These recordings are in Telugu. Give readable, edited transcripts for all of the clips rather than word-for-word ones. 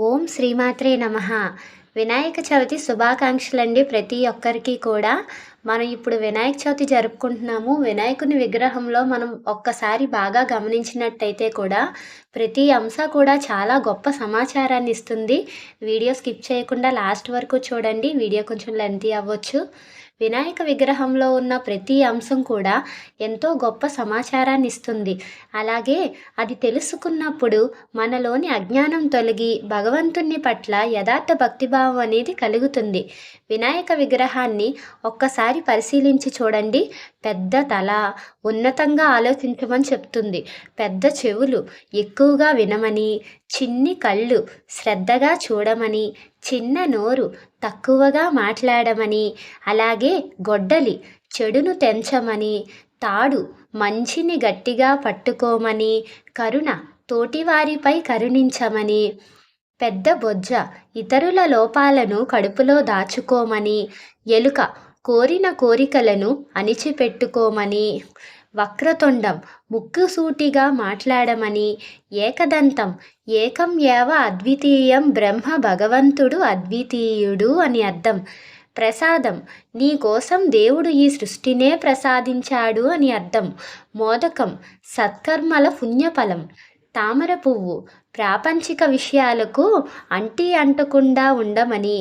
ఓం శ్రీమాత్రే నమః. వినాయక చవితి శుభాకాంక్షలండి ప్రతి ఒక్కరికి కూడా. మనం ఇప్పుడు వినాయక చవితి జరుపుకుంటున్నాము. వినాయకుని విగ్రహంలో మనం ఒక్కసారి బాగా గమనించినట్టయితే కూడా ప్రతి అంశం కూడా చాలా గొప్ప సమాచారాన్ని ఇస్తుంది. వీడియో స్కిప్ చేయకుండా లాస్ట్ వరకు చూడండి. వీడియో కొంచెం లెంతీ అవ్వచ్చు. వినాయక విగ్రహంలో ఉన్న ప్రతి అంశం కూడా ఎంతో గొప్ప సమాచారాన్ని ఇస్తుంది. అలాగే అది తెలుసుకున్నప్పుడు మనలోని అజ్ఞానం తొలగి భగవంతుని పట్ల యథార్థ భక్తిభావం అనేది కలుగుతుంది. వినాయక విగ్రహాన్ని ఒక్కసారి పరిశీలించి చూడండి. పెద్ద తల, ఉన్నతంగా ఆలోచించమని చెప్తుంది. పెద్ద చెవులు, ఎక్కువగా వినమని, చిన్ని కళ్ళు, శ్రద్ధగా చూడమని, చిన్న నోరు, తక్కువగా మాట్లాడమని, అలాగే గొడ్డలి, చెడును తెంచమని, తాడు, మంచిని గట్టిగా పట్టుకోమని, కరుణ, తోటివారిపై కరుణించమని, పెద్ద బొజ్జ, ఇతరుల లోపాలను కడుపులో దాచుకోమని, ఎలుక, కోరిన కోరికలను అణిచిపెట్టుకోమని, వక్రతుండం, ముక్కుసూటిగా మాట్లాడమని, ఏకదంతం, ఏకం ఏవ అద్వితీయం బ్రహ్మ భగవంతుడు అద్వితీయుడు అని అర్థం. ప్రసాదం, నీ కోసం దేవుడు ఈ సృష్టినే ప్రసాదించాడు అని అర్థం. మోదకం, సత్కర్మల పుణ్యఫలం. తామర పువ్వు, ప్రాపంచిక విషయాలకు అంటకుండా ఉండమని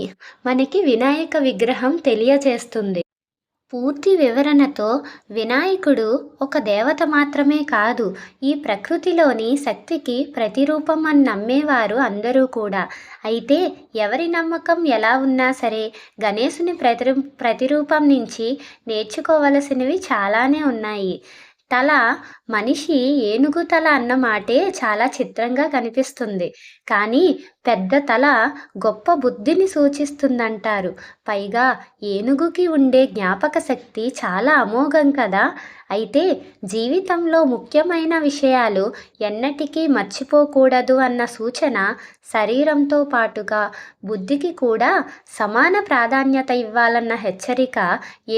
మనకి వినాయక విగ్రహం తెలియచేస్తుంది. పూర్తి వివరణతో వినాయకుడు ఒక దేవత మాత్రమే కాదు, ఈ ప్రకృతిలోని శక్తికి ప్రతిరూపం అని నమ్మేవారు అందరూ కూడా. అయితే ఎవరి నమ్మకం ఎలా ఉన్నా సరే గణేశుని ప్రతిరూపం నుంచి నేర్చుకోవలసినవి చాలానే ఉన్నాయి. తల, మనిషి ఏనుగు తల అన్న మాటే చాలా చిత్రంగా కనిపిస్తుంది. కానీ పెద్ద తల గొప్ప బుద్ధిని సూచిస్తుందంటారు. పైగా ఏనుగుకి ఉండే జ్ఞాపక శక్తి చాలా అమోఘం కదా. అయితే జీవితంలో ముఖ్యమైన విషయాలు ఎన్నటికీ మర్చిపోకూడదు అన్న సూచన శరీరంతో పాటుగా బుద్ధికి కూడా సమాన ప్రాధాన్యత ఇవ్వాలన్న హెచ్చరిక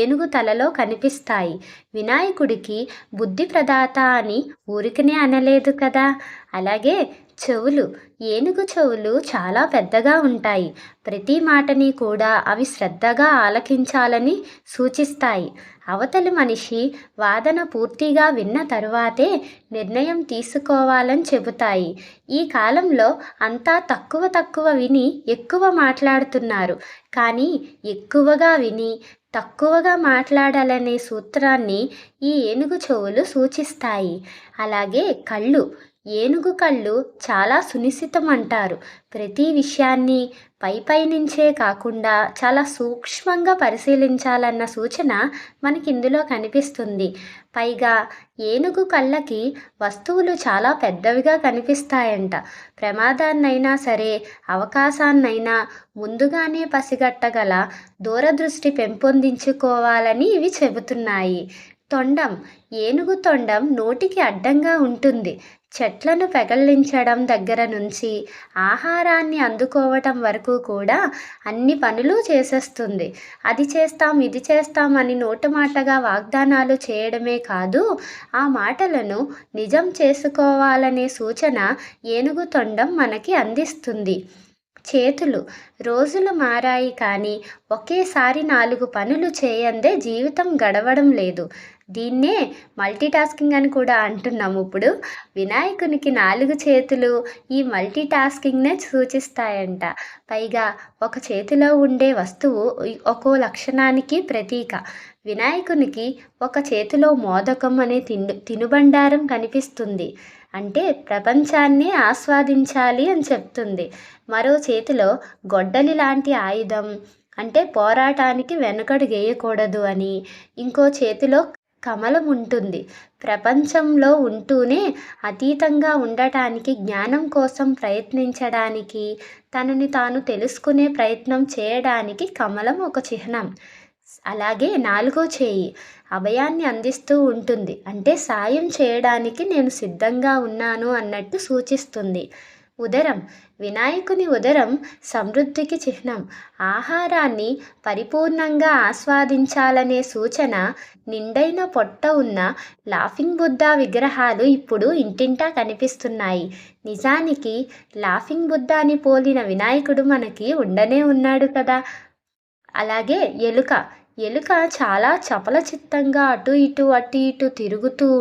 ఏనుగు తలలో కనిపిస్తాయి. వినాయకుడికి బుద్ధి ప్రదాత అని ఊరికనే అనలేదు కదా. అలాగే చెవులు, ఏనుగు చెవులు చాలా పెద్దగా ఉంటాయి. ప్రతి మాటని కూడా అవి శ్రద్ధగా ఆలకించాలని సూచిస్తాయి. అవతలి మనిషి వాదన పూర్తిగా విన్న తరువాతే నిర్ణయం తీసుకోవాలని చెబుతాయి. ఈ కాలంలో అంతా తక్కువ విని ఎక్కువ మాట్లాడుతున్నారు. కానీ ఎక్కువగా విని తక్కువగా మాట్లాడాలనే సూత్రాన్ని ఈ ఏనుగు చెవులు సూచిస్తాయి. అలాగే కళ్ళు, ఏనుగు కళ్ళు చాలా సునిశితం అంటారు. ప్రతి విషయాన్ని పై నుంచే కాకుండా చాలా సూక్ష్మంగా పరిశీలించాలన్న సూచన మనకి ఇందులో కనిపిస్తుంది. పైగా ఏనుగు కళ్ళకి వస్తువులు చాలా పెద్దవిగా కనిపిస్తాయంట. ప్రమాదాన్నైనా సరే అవకాశాన్నైనా ముందుగానే పసిగట్టగల దూరదృష్టి పెంపొందించుకోవాలని ఇవి చెబుతున్నాయి. తొండం, ఏనుగు తొండం నోటికి అడ్డంగా ఉంటుంది. చెట్లను పెగలించడం దగ్గర నుంచి ఆహారాన్ని అందుకోవటం వరకు కూడా అన్ని పనులు చేసేస్తుంది. అది చేస్తాం ఇది చేస్తాం అని నోటుమాటగా వాగ్దానాలు చేయడమే కాదు, ఆ మాటలను నిజం చేసుకోవాలనే సూచన ఏనుగు తొండం మనకి అందిస్తుంది. చేతులు, రోజులు మారాయి కానీ ఒకేసారి 4 పనులు చేయందే జీవితం గడవడం లేదు. దీన్నే మల్టీటాస్కింగ్ అని కూడా అంటున్నాము. ఇప్పుడు వినాయకునికి 4 చేతులు ఈ మల్టీటాస్కింగ్నే సూచిస్తాయంట. పైగా ఒక చేతిలో ఉండే వస్తువు ఒక్కో లక్షణానికి ప్రతీక. వినాయకునికి ఒక చేతిలో మోదకం అనే తినుబండారం కనిపిస్తుంది. అంటే ప్రపంచాన్ని ఆస్వాదించాలి అని చెప్తుంది. మరో చేతిలో గొడ్డలి లాంటి ఆయుధం, అంటే పోరాటానికి వెనకడుగేయకూడదు అని. ఇంకో చేతిలో కమలం ఉంటుంది. ప్రపంచంలో ఉంటూనే అతీతంగా ఉండటానికి, జ్ఞానం కోసం ప్రయత్నించడానికి, తనని తాను తెలుసుకునే ప్రయత్నం చేయడానికి కమలం ఒక చిహ్నం. అలాగే 4వ చేయి అభయాన్ని అందిస్తూ ఉంటుంది. అంటే సాయం చేయడానికి నేను సిద్ధంగా ఉన్నాను అన్నట్టు సూచిస్తుంది. ఉదరం. వినాయకుని ఉదరం సమృద్ధికి చిహ్నం. ఆహారాన్ని పరిపూర్ణంగా ఆస్వాదించాలనే సూచన. నిండైన పొట్ట ఉన్న లాఫింగ్ బుద్ధా విగ్రహాలు ఇప్పుడు ఇంటింటా కనిపిస్తున్నాయి. నిజానికి లాఫింగ్ బుద్ధాని పోలిన వినాయకుడు మనకి ఉండనే ఉన్నాడు కదా. అలాగే ఎలుక చాలా చపలచిత్తంగా అటు ఇటు తిరుగుతూ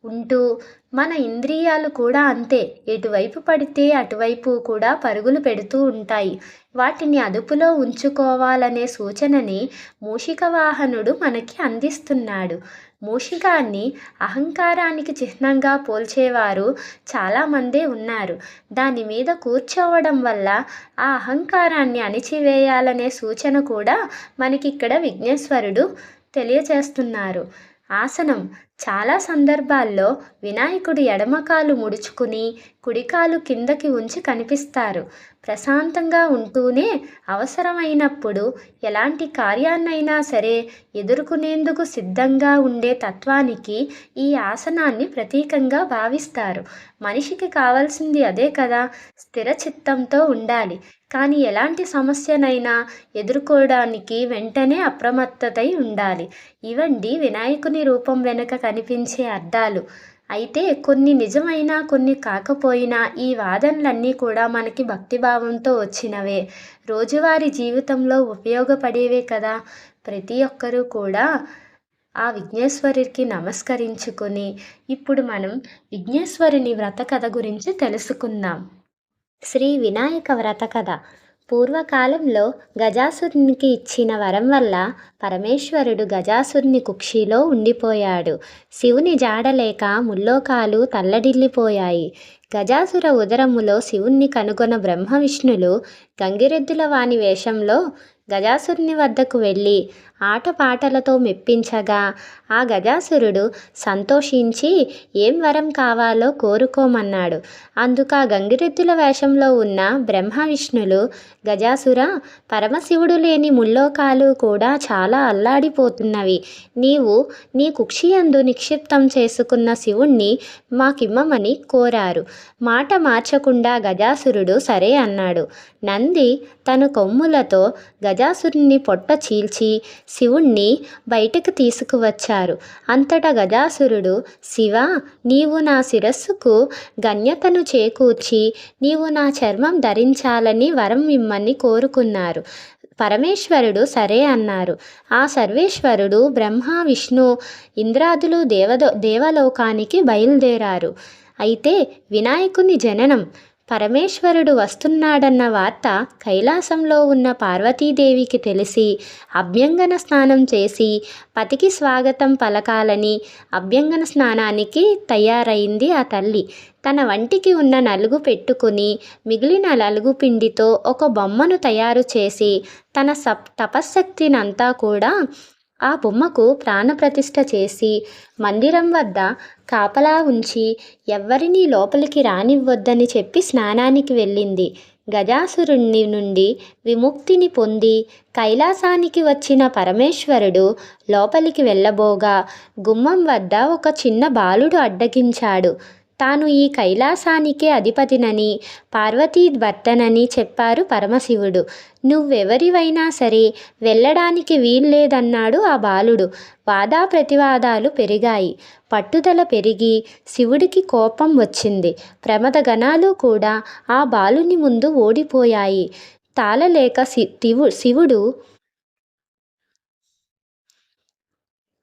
ఉంటూ మన ఇంద్రియాలు కూడా అంతే. ఎటువైపు పడితే అటువైపు కూడా పరుగులు పెడుతూ ఉంటాయి. వాటిని అదుపులో ఉంచుకోవాలనే సూచనని మూషిక వాహనుడు మనకి అందిస్తున్నాడు. మూషికాన్ని అహంకారానికి చిహ్నంగా పోల్చేవారు చాలామందే ఉన్నారు. దాని మీద కూర్చోవడం వల్ల ఆ అహంకారాన్ని అణిచివేయాలనే సూచన కూడా మనకిక్కడ విఘ్నేశ్వరుడు తెలియచేస్తున్నారు. ఆసనం. చాలా సందర్భాల్లో వినాయకుడు ఎడమకాలు ముడుచుకుని కుడికాలు కిందకి ఉంచి కనిపిస్తారు. ప్రశాంతంగా ఉంటూనే అవసరమైనప్పుడు ఎలాంటి కార్యాన్నైనా సరే ఎదుర్కొనేందుకు సిద్ధంగా ఉండే తత్వానికి ఈ ఆసనాన్ని ప్రతీకంగా భావిస్తారు. మనిషికి కావాల్సింది అదే కదా. స్థిర చిత్తంతో ఉండాలి. కానీ ఎలాంటి సమస్యనైనా ఎదుర్కోవడానికి వెంటనే అప్రమత్తతై ఉండాలి. ఇవండి వినాయకుని రూపం వెనుక కనిపించే అర్థాలు. అయితే కొన్ని నిజమైనా కొన్ని కాకపోయినా ఈ వాదనలన్నీ కూడా మనకి భక్తిభావంతో వచ్చినవే. రోజువారీ జీవితంలో ఉపయోగపడేవే కదా. ప్రతి ఒక్కరూ కూడా ఆ విఘ్నేశ్వరుడికి నమస్కరించుకొని ఇప్పుడు మనం విఘ్నేశ్వరుని వ్రత కథ గురించి తెలుసుకుందాం. శ్రీ వినాయక వ్రత కథ. పూర్వకాలంలో గజాసురునికి ఇచ్చిన వరం వల్ల పరమేశ్వరుడు గజాసురుని కుక్షిలో ఉండిపోయాడు. శివుని జాడలేక ముల్లోకాలు తల్లడిల్లిపోయాయి. గజాసుర ఉదరములో శివుణ్ణి కనుగొన్న బ్రహ్మ విష్ణులు గంగిరెద్దుల వాని వేషంలో గజాసురుని వద్దకు వెళ్ళి ఆటపాటలతో మెప్పించగా ఆ గజాసురుడు సంతోషించి ఏం వరం కావాలో కోరుకోమన్నాడు. అందుకు ఆ గంగిరెద్దుల వేషంలో ఉన్న బ్రహ్మ విష్ణులు, గజాసుర, పరమశివుడు లేని ముల్లోకాలు కూడా చాలా అల్లాడిపోతున్నవి. నీవు నీ కుక్షియందు నిక్షిప్తం చేసుకున్న శివుణ్ణి మాకిమ్మమని కోరారు. మాట మార్చకుండా గజాసురుడు సరే అన్నాడు. నంది తన కొమ్ములతో గజాసురుని పొట్ట చీల్చి శివుణ్ణి బయటకు తీసుకువచ్చారు. అంతటా గజాసురుడు, శివ, నీవు నా శిరస్సుకు గణ్యతను చేకూర్చి నీవు నా చర్మం ధరించాలని వరం ఇమ్మని కోరుకున్నారు. పరమేశ్వరుడు సరే అన్నారు. ఆ సర్వేశ్వరుడు బ్రహ్మ, విష్ణు, ఇంద్రాదులు దేవలోకానికి బయలుదేరారు. అయితే వినాయకుని జననం. పరమేశ్వరుడు వస్తున్నాడన్న వార్త కైలాసంలో ఉన్న పార్వతీదేవికి తెలిసి అభ్యంగన స్నానం చేసి పతికి స్వాగతం పలకాలని అభ్యంగన స్నానానికి తయారైంది ఆ తల్లి. తన వంటికి ఉన్న నలుగు పెట్టుకుని మిగిలిన నలుగు పిండితో ఒక బొమ్మను తయారు చేసి తన తపశ్శక్తినంతా కూడా ఆ బొమ్మకు ప్రాణప్రతిష్ఠ చేసి మందిరం వద్ద కాపలా ఉంచి ఎవ్వరినీ లోపలికి రానివ్వొద్దని చెప్పి స్నానానికి వెళ్ళింది. గజాసురుని నుండి విముక్తిని పొంది కైలాసానికి వచ్చిన పరమేశ్వరుడు లోపలికి వెళ్ళబోగా గుమ్మం వద్ద ఒక చిన్న బాలుడు అడ్డగించాడు. తాను ఈ కైలాసానికే అధిపతినని పార్వతీ భర్తనని చెప్పారు పరమశివుడు. నువ్వెవరివైనా సరే వెళ్ళడానికి వీల్లేదన్నాడు ఆ బాలుడు. వాదా ప్రతివాదాలు పెరిగాయి. పట్టుదల పెరిగి శివుడికి కోపం వచ్చింది. ప్రమదగణాలు కూడా ఆ బాలుని ముందు ఓడిపోయాయి. తాళలేక శివుడు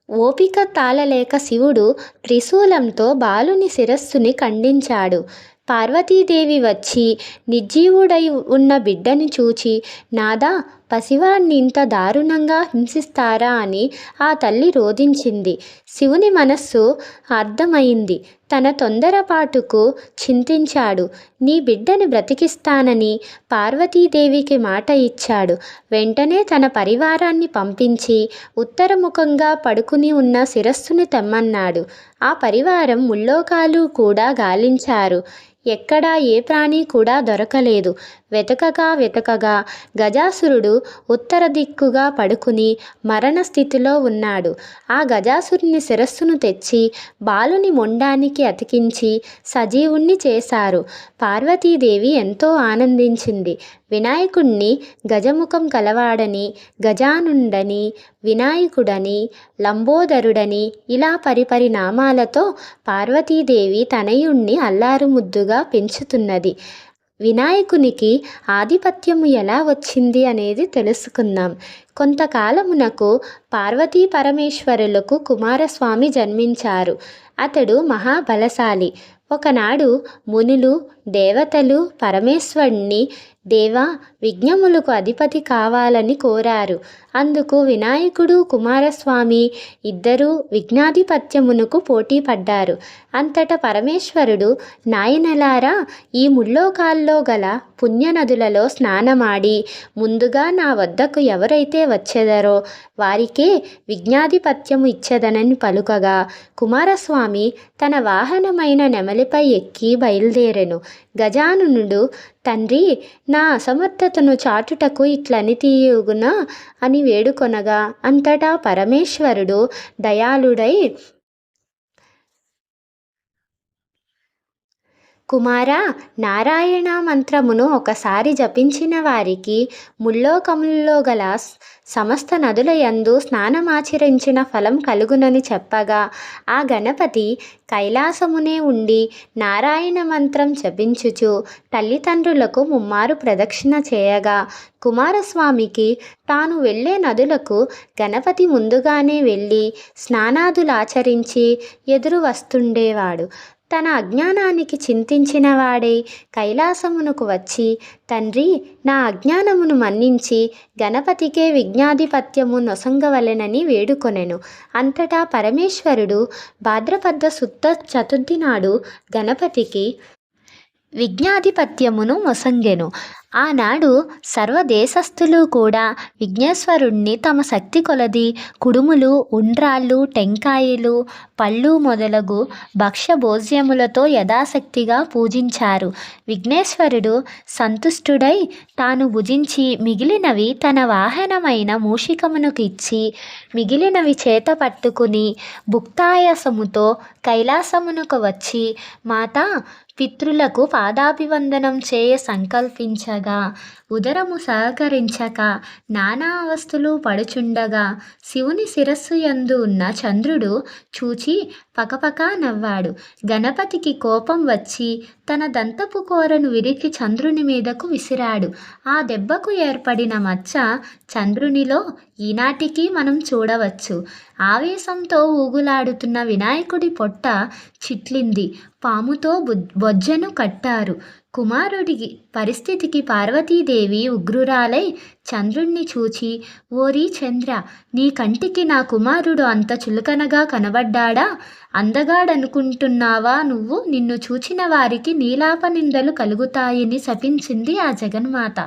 ఓపిక తాళలేక శివుడు త్రిశూలంతో బాలుని శిరస్సుని ఖండించాడు. పార్వతీదేవి వచ్చి నిర్జీవుడై ఉన్న బిడ్డని చూచి, నాదా, పసివాడిని ఇంత దారుణంగా హింసిస్తారా అని ఆ తల్లి రోధించింది. శివుని మనస్సు అర్థమైంది. తన తొందరపాటుకు చింతించాడు. నీ బిడ్డని బ్రతికిస్తానని పార్వతీదేవికి మాట ఇచ్చాడు. వెంటనే తన పరివారాన్ని పంపించి ఉత్తరముఖంగా పడుకుని ఉన్న శిరస్సును తెమ్మన్నాడు. ఆ పరివారం ముల్లోకాలు కూడా గాలించారు. ఎక్కడా ఏ ప్రాణి కూడా దొరకలేదు. వెతకగా గజాసురుడు ఉత్తర దిక్కుగా పడుకుని మరణ స్థితిలో ఉన్నాడు. ఆ గజాసురుని శిరస్సును తెచ్చి బాలుని మొండానికి అతికించి సజీవుణ్ణి చేశారు. పార్వతీదేవి ఎంతో ఆనందించింది. వినాయకుణ్ణి గజముఖం కలవాడని, గజానుండని, వినాయకుడని, లంబోదరుడని ఇలా పరిపరి నామాలతో పార్వతీదేవి తనయుణ్ణి అల్లారుముద్దుగా పెంచుతున్నది. వినాయకునికి ఆధిపత్యము ఎలా వచ్చింది అనేది తెలుసుకుందాం. కొంతకాలమునకు పార్వతీ పరమేశ్వరులకు కుమారస్వామి జన్మించారు. అతడు మహాబలశాలి. ఒకనాడు మునులు, దేవతలు పరమేశ్వరుణ్ణి, దేవా, విఘ్నములకు అధిపతి కావాలని కోరారు. అందుకు వినాయకుడు, కుమారస్వామి ఇద్దరూ విఘ్నాధిపత్యమునకు పోటీ పడ్డారు. అంతటా పరమేశ్వరుడు, నాయనలారా, ఈ ముల్లోకాల్లో గల పుణ్యనదులలో స్నానమాడి ముందుగా నా వద్దకు ఎవరైతే వచ్చేదరో వారికే విఘ్నాధిపత్యము ఇచ్చేదనని పలుకగా, కుమారస్వామి తన వాహనమైన నెమలిపై ఎక్కి బయలుదేరెను. గజాననుడు, తండ్రి, నా అసమర్థతను చాటుటకు ఇట్లని తీయుగునా అని వేడుకొనగా, అంతటా పరమేశ్వరుడు దయాళుడై, కుమారా, నారాయణ మంత్రమును ఒకసారి జపించిన వారికి ముల్లోకములలో గల సమస్త నదుల యందు స్నానమాచరించిన ఫలం కలుగునని చెప్పగా, ఆ గణపతి కైలాసమునే ఉండి నారాయణ మంత్రం జపించుచు తల్లిదండ్రులకు ముమ్మారు ప్రదక్షిణ చేయగా, కుమారస్వామికి తాను వెళ్ళే నదులకు గణపతి ముందుగానే వెళ్ళి స్నానాదులాచరించి ఎదురు వస్తుండేవాడు. తన అజ్ఞానానికి చింతించిన వాడై కైలాసమునకు వచ్చి, తండ్రి, నా అజ్ఞానమును మన్నించి గణపతికే విఘ్నాధిపత్యము నొసంగవలెనని వేడుకొనెను. అంతటా పరమేశ్వరుడు భాద్రపద శుద్ధ చతుర్థి నాడు గణపతికి విఘ్నాధిపత్యమును మొసంగెను. ఆనాడు సర్వదేశస్థులు కూడా విఘ్నేశ్వరుణ్ణి తమ శక్తి కొలది కుడుములు, ఉండ్రాళ్ళు, టెంకాయలు, పళ్ళు మొదలగు భక్ష్య భోజ్యములతో యథాశక్తిగా పూజించారు. విఘ్నేశ్వరుడు సంతుష్టుడై తాను భుజించి మిగిలినవి తన వాహనమైన మూషికమునకు ఇచ్చి, మిగిలినవి చేత పట్టుకుని భుక్తాయాసముతో కైలాసమునకు వచ్చి మాతా పితృలకు పాదాభివందనం చేయ సంకల్పించగా, ఉదరము సహకరించక నానా అవస్థలు పడుచుండగా శివుని శిరస్సు యందు ఉన్న చంద్రుడు చూచి పకపక నవ్వాడు. గణపతికి కోపం వచ్చి తన దంతపు కోరను విరిచి చంద్రుని మీదకు విసిరాడు. ఆ దెబ్బకు ఏర్పడిన మచ్చ చంద్రునిలో ఈనాటికి మనం చూడవచ్చు. ఆవేశంతో ఊగులాడుతున్న వినాయకుడి పొట్ట చిట్లింది. పాముతో బొజ్జను కట్టారు. కుమారుడి పరిస్థితికి పార్వతీదేవి ఉగ్రురాలై చంద్రుణ్ణి చూచి, ఓరి చంద్ర, నీ కంటికి నా కుమారుడు అంత చులకనగా కనబడ్డాడా? అందగాడనుకుంటున్నావా నువ్వు? నిన్ను చూచిన వారికి నీలాపనిందలు కలుగుతాయని శపించింది ఆ జగన్మాత.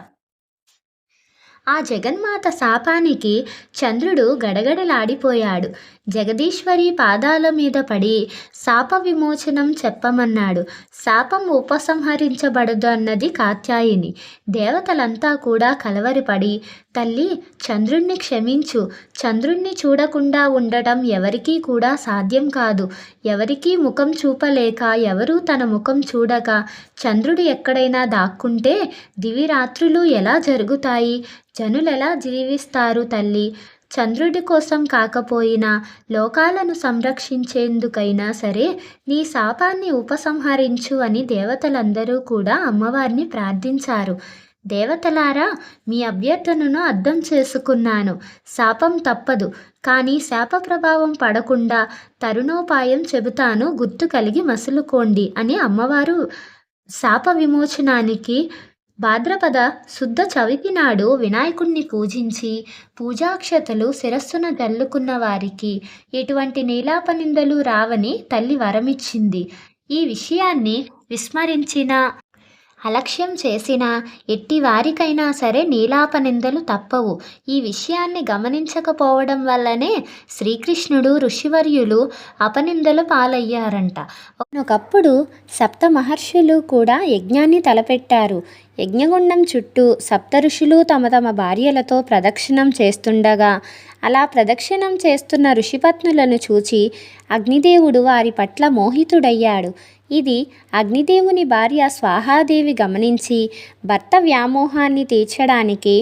ఆ జగన్మాత శాపానికి చంద్రుడు గడగడలాడిపోయాడు. జగదీశ్వరి పాదాల మీద పడి శాప విమోచనం చెప్పమన్నాడు. శాపం ఉపసంహరించబడదు అన్నది కాత్యాయిని. దేవతలంతా కూడా కలవరిపడి, తల్లి, చంద్రుణ్ణి క్షమించు. చంద్రుణ్ణి చూడకుండా ఉండటం ఎవరికీ కూడా సాధ్యం కాదు. ఎవరికీ ముఖం చూపలేక, ఎవరూ తన ముఖం చూడక చంద్రుడు ఎక్కడైనా దాక్కుంటే దివిరాత్రులు ఎలా జరుగుతాయి? జనులెలా జీవిస్తారు తల్లి? చంద్రుడి కోసం కాకపోయినా లోకాలను సంరక్షించేందుకైనా సరే నీ శాపాన్ని ఉపసంహరించు అని దేవతలందరూ కూడా అమ్మవారిని ప్రార్థించారు. దేవతలారా, మీ అభ్యర్థనను అర్థం చేసుకున్నాను. శాపం తప్పదు, కానీ శాప ప్రభావం పడకుండా తరుణోపాయం చెబుతాను, గుర్తు కలిగి మసులుకోండి అని అమ్మవారు శాప విమోచనానికి భాద్రపద శుద్ధ చవితి నాడు వినాయకుణ్ణి పూజించి పూజాక్షతలు శిరస్సున జల్లుకున్న వారికి ఎటువంటి నీలాపనిందలు రావని తల్లి వరమిచ్చింది. ఈ విషయాన్ని విస్మరించిన అలక్ష్యం చేసిన ఎట్టి వారికైనా సరే నీలాపనిందలు తప్పవు. ఈ విషయాన్ని గమనించకపోవడం వల్లనే శ్రీకృష్ణుడు ఋషివర్యులు అపనిందలు పాలయ్యారంట. ఒకప్పుడు సప్త మహర్షులు కూడా యజ్ఞాన్ని తలపెట్టారు. యజ్ఞగుండం చుట్టూ సప్త ఋషులు తమ తమ భార్యలతో ప్రదక్షిణం చేస్తుండగా అలా ప్రదక్షిణం చేస్తున్న ఋషిపత్నులను చూచి అగ్నిదేవుడు వారి పట్ల మోహితుడయ్యాడు. ఇది అగ్నిదేవుని భార్య స్వాహాదేవి గమనించి భర్త వ్యామోహాన్ని తీర్చడానికి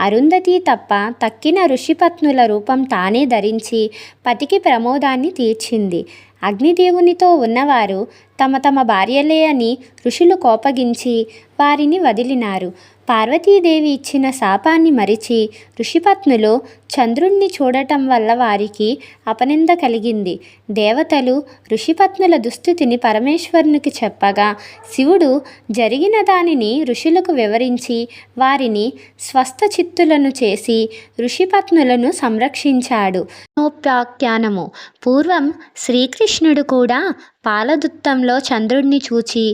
అరుంధతి తప్ప తక్కిన ఋషిపత్నుల రూపం తానే ధరించి పతికి ప్రమోదాన్ని తీర్చింది. అగ్నిదేవునితో ఉన్నవారు తమ తమ భార్యలే అని ఋషులు కోపగించి వారిని వదిలినారు. పార్వతీదేవి ఇచ్చిన శాపాన్ని మరిచి ఋషిపత్నులు చంద్రుణ్ణి చూడటం వల్ల వారికి అపనింద కలిగింది. దేవతలు ఋషిపత్నుల దుస్థితిని పరమేశ్వరునికి చెప్పగా శివుడు జరిగిన దానిని ఋషులకు వివరించి వారిని స్వస్థచిత్తులను చేసి ఋషిపత్నులను సంరక్షించాడు. నోపాఖ్యానము. పూర్వం శ్రీకృష్ణుడు కూడా పాలదుత్తంలో చంద్రుణ్ణి చూచి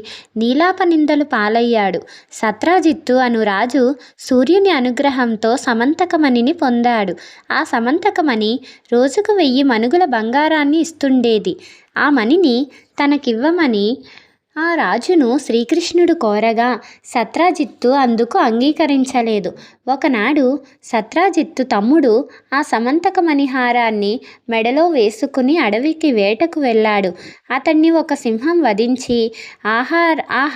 నీలాపనిందలు పాలయ్యాడు. సత్రాజిత్తు అను రాజు సూర్యుని అనుగ్రహంతో సమంతకమణిని పొందాడు. ఆ సమంతకమణి రోజుకు 1000 మణుగుల బంగారాన్ని ఇస్తుండేది. ఆ మణిని తనకివ్వమని ఆ రాజును శ్రీకృష్ణుడు కోరగా సత్రాజిత్తు అందుకు అంగీకరించలేదు. ఒకనాడు సత్రాజిత్తు తమ్ముడు ఆ సమంతకమణి హారాన్ని మెడలో వేసుకుని అడవికి వేటకు వెళ్ళాడు. అతన్ని ఒక సింహం వధించి ఆ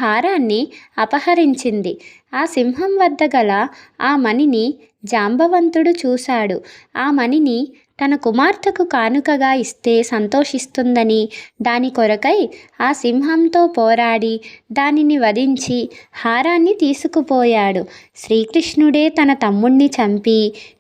హారాన్ని అపహరించింది. ఆ సింహం వద్ద గల ఆ మణిని జాంబవంతుడు చూశాడు. ఆ మణిని తన కుమార్తెకు కానుకగా ఇస్తే సంతోషిస్తుందని దాని కొరకై ఆ సింహంతో పోరాడి దానిని వధించి హారాన్ని తీసుకుపోయాడు. శ్రీకృష్ణుడే తన తమ్ముణ్ణి చంపి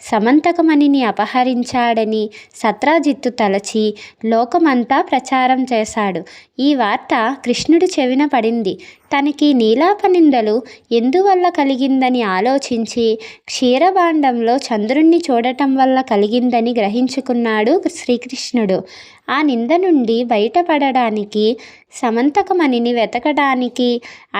సమంతకమణిని అపహరించాడని సత్రాజిత్తు తలచి లోకమంతా ప్రచారం చేశాడు. ఈ వార్త కృష్ణుడి చెవిన పడింది. తనకి నీలాపనిందలు ఎందువల్ల కలిగిందని ఆలోచించి క్షీరభాండంలో చంద్రుణ్ణి చూడటం వల్ల కలిగిందని గ్రహించుకున్నాడు శ్రీకృష్ణుడు. ఆ నింద నుండి బయటపడడానికి సమంతకమణిని వెతకడానికి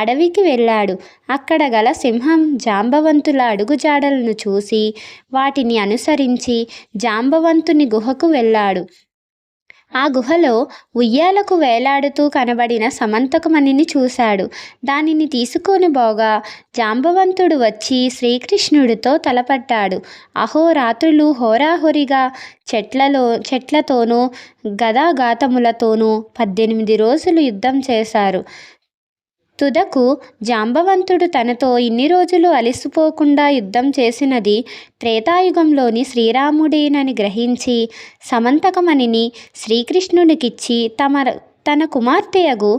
అడవికి వెళ్ళాడు. అక్కడ గల సింహం జాంబవంతుల అడుగుజాడలను చూసి వాటిని అనుసరించి జాంబవంతుని గుహకు వెళ్ళాడు. ఆ గుహలో ఉయ్యాలకు వేలాడుతూ కనబడిన సమంతకమణిని చూశాడు. దానిని తీసుకొని పోగా జాంబవంతుడు వచ్చి శ్రీకృష్ణుడితో తలపట్టాడు. అహోరాత్రులు హోరాహోరీగా చెట్లతోనూ గదాఘాతములతోనూ 18 రోజులు యుద్ధం చేశారు. తుదకు జాంబవంతుడు తనతో ఇన్ని రోజులు అలసిపోకుండా యుద్ధం చేసినది త్రేతాయుగంలోని శ్రీరాముడేనని గ్రహించి సమంతకమణిని శ్రీకృష్ణునికిచ్చి తన కుమార్తెయగు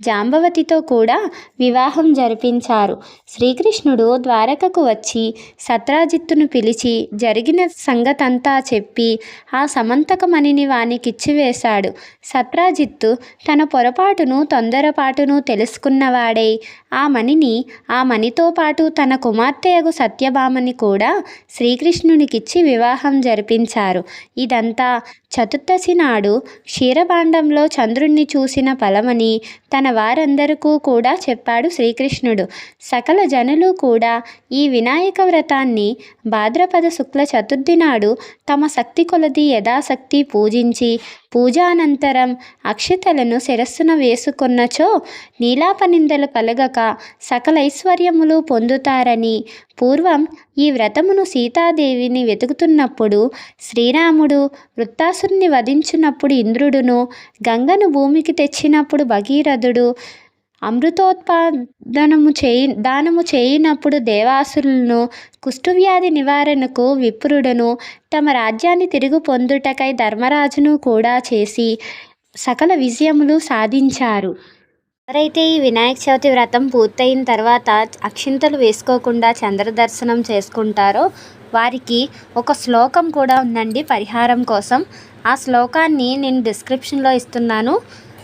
జాంబవతితో కూడా వివాహం జరిపించారు. శ్రీకృష్ణుడు ద్వారకకు వచ్చి సత్రాజిత్తును పిలిచి జరిగిన సంగతంతా చెప్పి ఆ సమంతకమణిని వానికిచ్చివేశాడు. సత్రాజిత్తు తన పొరపాటును తొందరపాటును తెలుసుకున్నవాడై ఆ మణితో పాటు తన కుమార్తెయగు సత్యభామని కూడా శ్రీకృష్ణునికిచ్చి వివాహం జరిపించారు. ఇదంతా చతుర్దశి నాడు క్షీరభాండంలో చంద్రుణ్ణి చూసిన ఫలమని తన వారందరికీ కూడా చెప్పాడు శ్రీకృష్ణుడు. సకల జనులు కూడా ఈ వినాయక వ్రతాన్ని భాద్రపద శుక్ల చతుర్థి నాడు తమ శక్తి కొలది యథాశక్తి పూజించి పూజానంతరం అక్షతలను శిరస్సున వేసుకున్నచో నీలాపనిందలు కలగక సకలైశ్వర్యములు పొందుతారని, పూర్వం ఈ వ్రతమును సీతాదేవిని వెతుకుతున్నప్పుడు శ్రీరాముడు వృత్తాసురుని వధించినప్పుడు ఇంద్రుడును, గంగను భూమికి తెచ్చినప్పుడు భగీరథుడు, దానము చేయినప్పుడు దేవాసురులను, కుష్ఠవ్యాధి నివారణకు విప్రుడును, తమ రాజ్యాన్ని తిరిగి పొందుటకై ధర్మరాజును కూడా చేసి సకల విజయములు సాధించారు. ఎవరైతే ఈ వినాయక చవితి వ్రతం పూర్తయిన తర్వాత అక్షింతలు వేసుకోకుండా చంద్రదర్శనం చేసుకుంటారో వారికి ఒక శ్లోకం కూడా ఉందండి పరిహారం కోసం. ఆ శ్లోకాన్ని నేను డిస్క్రిప్షన్లో ఇస్తున్నాను.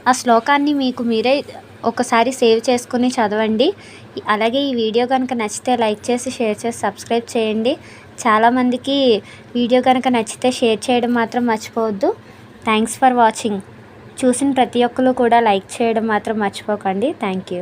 ఆ శ్లోకాన్ని మీరే ఒకసారి సేవ్ చేసుకుని చదవండి. అలాగే ఈ వీడియో కనుక నచ్చితే లైక్ చేసి షేర్ చేసి సబ్స్క్రైబ్ చేయండి. చాలామందికి వీడియో కనుక నచ్చితే షేర్ చేయడం మాత్రం మర్చిపోవద్దు. Thanks for watching. చూసిన ప్రతి ఒక్కరు కూడా లైక్ చేయడం మాత్రం మర్చిపోకండి. Thank you.